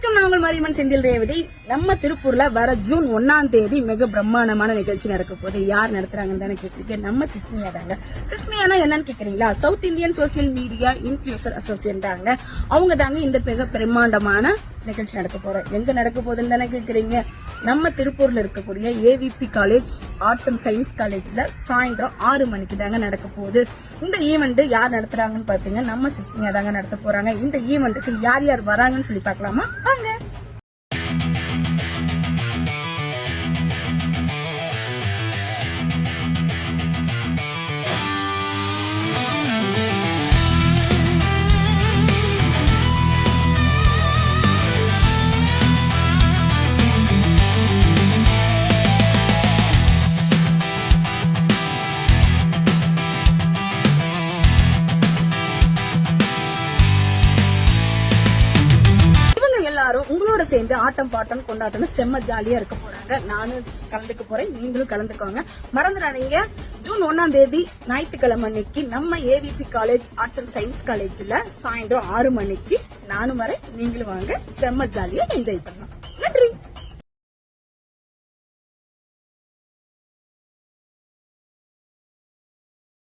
வணக்கம், நாங்கள் மாரியம்மன் செந்தில் ரேவதி. நம்ம திருப்பூர்ல வர ஜூன் 1ஆம் தேதி மிக பிரம்மாண்டமான நிகழ்ச்சி நடக்க போது. யார் நடத்துறாங்கன்னு தானே கேக்குறீங்க? நம்ம சிஸ்மியா தாங்க. சிஸ்மியானா என்னன்னு கேக்குறீங்களா? South Indian social media influencer association தாங்க. அவங்க தாங்க இந்த மிக பிரம்மாண்டமான நிகழ்ச்சி நடக்க போறோம். எங்க நடக்க போகுதுன்னு தானே கேக்குறீங்க? நம்ம திருப்பூர்ல இருக்கக்கூடிய AVP college arts and science காலேஜ்ல சாயந்தரம் 6 மணிக்கு தாங்க நடக்க போகுது. இந்த ஈவெண்ட் யார் நடத்துறாங்கன்னு பாத்தீங்கன்னா நம்ம சிஸ்மியா தாங்க நடத்த போறாங்க. இந்த ஈவெண்ட்டுக்கு யார் யார் வராங்கன்னு சொல்லி பார்க்கலாமா? வாங்க. எல்லாரும் உங்களோட சேர்ந்து ஆட்டம் பாட்டம் கொண்டாட்டம் செம்ம ஜாலியா இருக்க போறாங்க. நானும் கலந்துக்க போறேன், நீங்களும் கலந்துக்கோங்க. மறந்துடாதீங்க, ஜூன் 1ஆம் தேதி ஞாயிற்றுக்கிழமை அன்னைக்கு நம்ம AVP college arts and science காலேஜ்ல சாயந்தரம் 6 மணிக்கு நானும் வரேன், நீங்களும் வாங்க. செம்ம ஜாலியா என்ஜாய் பண்ணலாம். நன்றி.